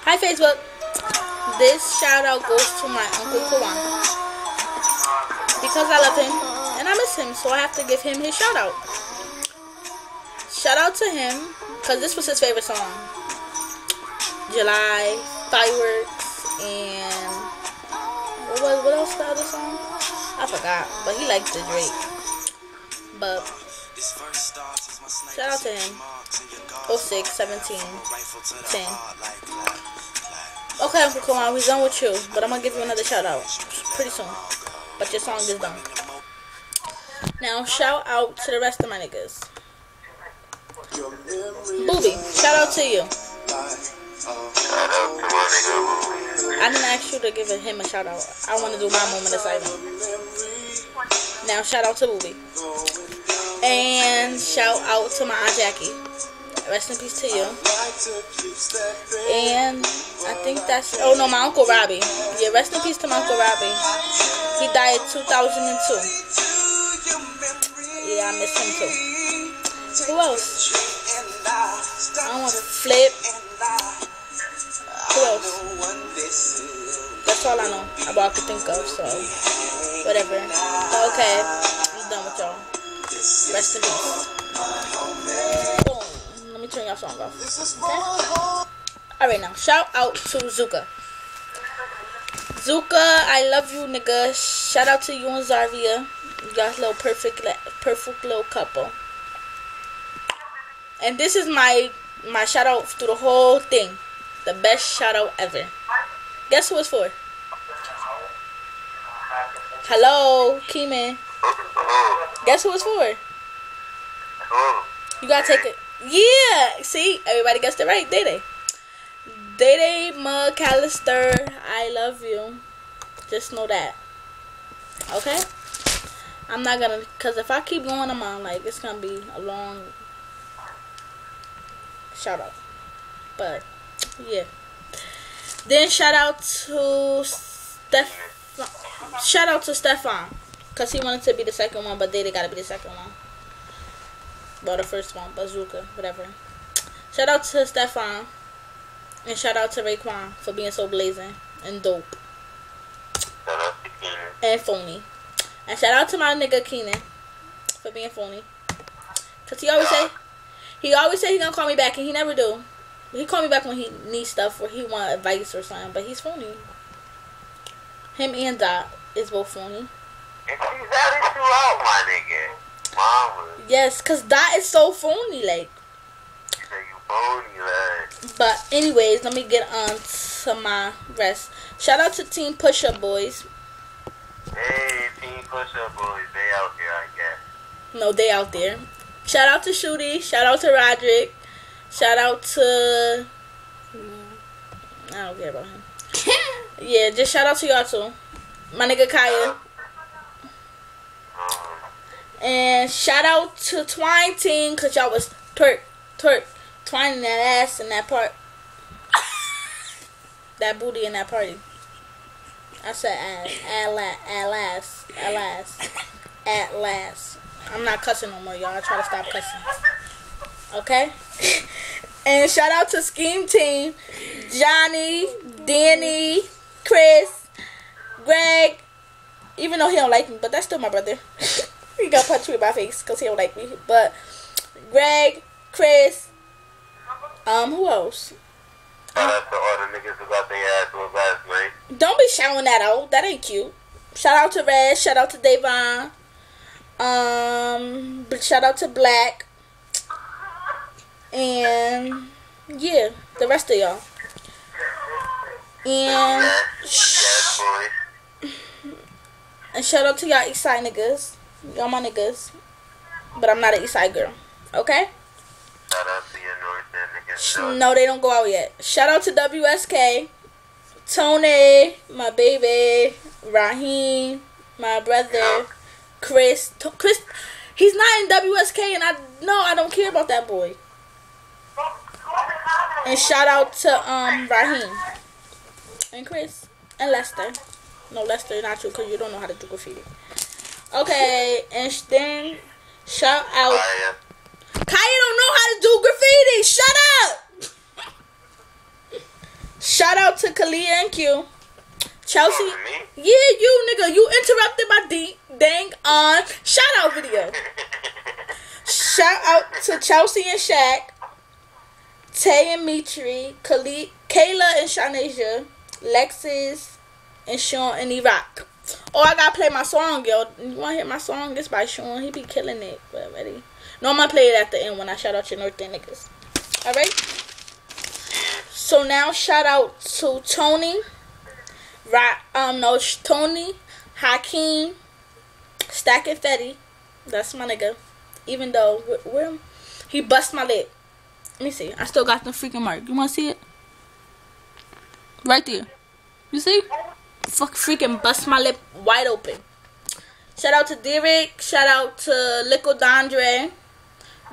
Hi Facebook. This shout out goes to my Uncle Kawan because I love him and I miss him, so I have to give him his shout out. Shout out to him because this was his favorite song. July, Fireworks, and what else the other song? I forgot, but he liked the Drake. But shout out to him. 06, 17, 10. Okay, Uncle Kawan, we done with you, but I'm gonna give you another shout out pretty soon. But your song is done. Now shout out to the rest of my niggas. Booby, shout out to you. I didn't ask you to give him a shout out. I want to do my moment of silence. Now shout out to Booby. And shout out to my Aunt Jackie. Rest in peace to you. And I think that's... Oh no, my Uncle Robbie. Yeah, rest in peace to my Uncle Robbie. He died in 2002. Yeah, I miss him too. Who else? I don't want to flip. Who else? That's all I know about to think of, so whatever. Okay, I'm done with y'all. Rest in peace. Boom. Let me turn y'all song off. Okay? Alright now, shout out to Zuka. Zuka, I love you, nigga. Shout out to you and Zarvia. You guys little perfect little couple. And this is my shout out through the whole thing. The best shout out ever. Guess who it's for? Hello, Keyman. Guess who it's for? You gotta take it. Yeah, see, everybody gets it right. Day McAllister, I love you. Just know that. Okay? I'm not gonna, cause if I keep going on, like, it's gonna be a long shout out. But yeah. Then shout out to Stefan, cause he wanted to be the second one, but they gotta be the second one. Well, the first one, Bazooka, whatever. Shout out to Stefan, and shout out to Raekwon for being so blazing and dope. Shout out to Keenan. And phony. And shout out to my nigga Keenan for being phony. Cause he always say he gonna call me back, and he never do. He call me back when he needs stuff or he want advice or something, but he's phony. Him and Dot is both phony. And she's out it you out, my nigga. Mama. Yes, cause Dot is so phony, like. So you phony, like. But anyways, let me get on to my rest. Shout out to Team Push Up Boys. Hey, Team Push Up Boys, they out there, I guess. No, they out there. Shout out to Shooty. Shout out to Roderick. Shout out to... I don't care about him. Yeah, just shout out to y'all too. My nigga Kaya. And shout out to Twine Team, cause y'all was twining that ass in that part. That booty in that party. I said at last. I'm not cussing no more, y'all. I try to stop cussing. Okay? And shout out to Scheme Team. Johnny, Danny, Chris, Greg. Even though he don't like me, but that's still my brother. He got punched me in my face because he don't like me. But Greg, Chris, who else? Shout out to all the niggas who got their ass whooped last night. Don't be shouting that out. That ain't cute. Shout out to Red. Shout out to Davon. Shout out to Black. And yeah, the rest of y'all. And shout out to y'all Eastside niggas. Y'all my niggas. But I'm not an Eastside girl. Okay? Shout out to your North End niggas. No, they don't go out yet. Shout out to WSK. Tony, my baby. Raheem, my brother. Chris, he's not in WSK, and I don't care about that boy. And shout out to Raheem and Chris and Lester. No, Lester, not you, because you don't know how to do graffiti. Okay, and then shout out. Kaya don't know how to do graffiti. Shut up. Shout out to Kalia and Q. Chelsea. Oh, me? Yeah, you nigga. You interrupted my dang on shout out video. Shout out to Chelsea and Shaq. Tay and Mitri. Kayla and Shanasia. Lexis and Sean and Iraq. Oh, I gotta play my song, yo. You wanna hear my song? This by Sean. He be killing it. But ready? No, I'm gonna play it at the end when I shout out your North End niggas. Alright? So now shout out to Tony. Tony, Hakeem, Stack and Fetty. That's my nigga. Even though he bust my lip. Let me see. I still got the freaking mark. You wanna see it? Right there. You see? Fuck, freaking bust my lip wide open. Shout out to Derek. Shout out to Licodandre.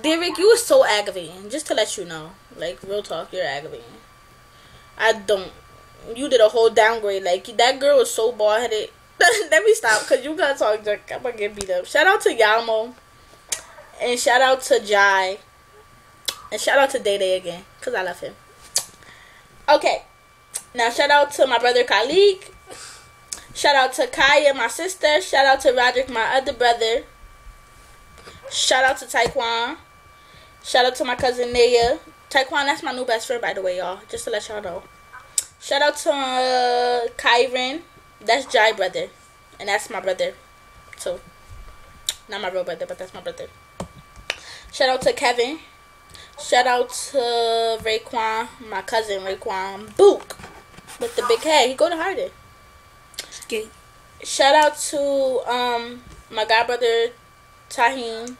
Derek, you were so aggravating. Just to let you know. Like, real talk, you're aggravating. You did a whole downgrade. Like, that girl was so bald-headed. Let me stop, because you gotta talk junk. I'm gonna get beat up. Shout out to Yamo. And shout out to Jai. And shout out to Day Day again, because I love him. Okay. Now, shout out to my brother Khalid. Shout out to Kaya, my sister. Shout out to Roderick, my other brother. Shout out to Taekwon. Shout out to my cousin Naya. Taekwon, that's my new best friend, by the way, y'all. Just to let y'all know. Shout out to Kyron. That's Jai brother. And that's my brother. So, not my real brother, but that's my brother. Shout out to Kevin. Shout out to Raekwon, my cousin Raekwon. Book. With the big head. He go to Harden. Skate. Shout out to my god brother Tahim.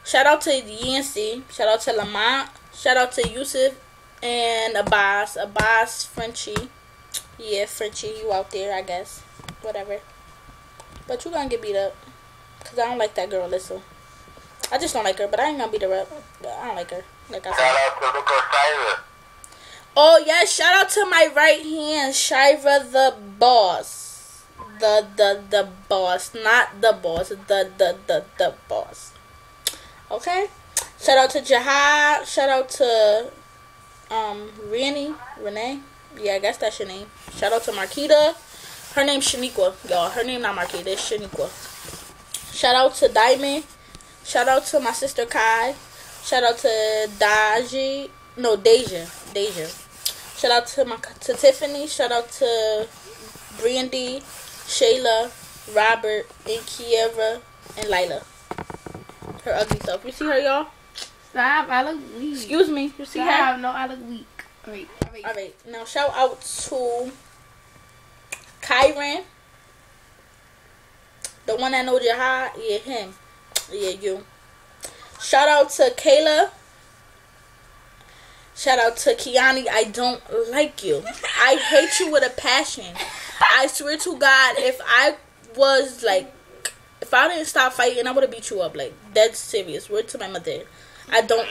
Shout out to Yancy. Shout out to Lamont. Shout out to Yusuf and Abbas, Frenchie. Yeah, Frenchie, you out there, I guess. Whatever. But you gonna get beat up. Because I don't like that girl, Alyssa. I just don't like her, but I ain't gonna beat her up. But I don't like her. Like I said. Shout out to Luca Syra. Oh, yes. Shout out to my right hand, Shira the boss. The boss. Not the boss. The boss. Okay? Shout out to Jihad. Shout out to Renee. Yeah, I guess that's your name. Shout out to Marquita. Her name's Shaniqua, y'all. Her name not Marquita, it's Shaniqua. Shout out to Diamond. Shout out to my sister Kai. Shout out to Deja. Shout out to Tiffany. Shout out to Brandy, Shayla, Robert, and Kiera, and Lila. Her ugly stuff. You see her, y'all? Stop, I look weak. Excuse me. You see her? No, I look weak. Alright. Now shout out to Kyron. The one that know Jihad. Yeah, him. Yeah, you. Shout out to Kayla. Shout out to Kiani. I don't like you. I hate you with a passion. I swear to God, if I didn't stop fighting, I would have beat you up. Like, dead serious. Word to my mother. I don't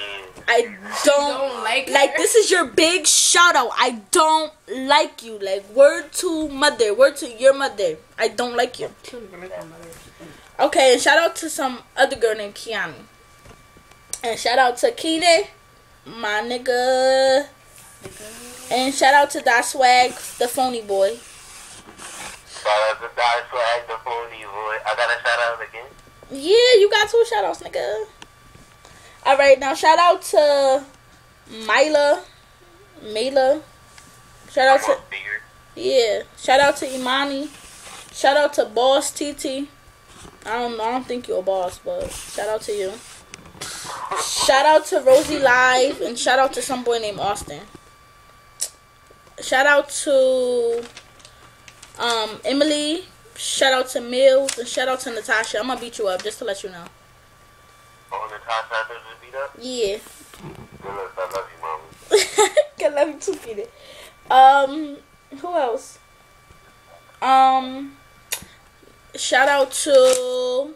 like this is your big shout out. I don't like you. Like, word to mother. Word to your mother. I don't like you. Okay, and shout out to some other girl named Kiani. And shout out to Kine, my nigga. And shout out to Da Swag, the phony boy. Shout out to Da Swag, the phony boy. I got a shout out again? Yeah, you got 2 shout outs, nigga. Alright, now shout out to Mila. Shout out to... Yeah. Shout out to Imani. Shout out to Boss TT. I don't think you're a boss, but shout out to you. Shout out to Rosie Live. And shout out to some boy named Austin. Shout out to Emily. Shout out to Mills. And shout out to Natasha. I'm gonna beat you up just to let you know. Oh, Natasha, I just beat up? Yeah. Good luck. I love you, mama. I love you too, Peter. Who else? Shout out to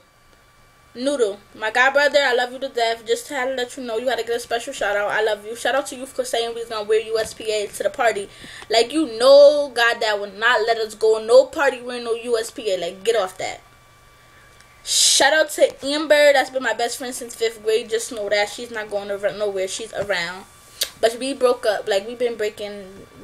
Noodle, my god brother. I love you to death. Just had to let you know you had to get a special shout out. I love you. Shout out to you for saying we was gonna wear USPA to the party. Like, you know, God, that would not let us go no party wearing no USPA. Like, get off that. Shout out to Amber. That's been my best friend since 5th grade. Just know that she's not going nowhere. She's around. But we broke up. Like, we've been breaking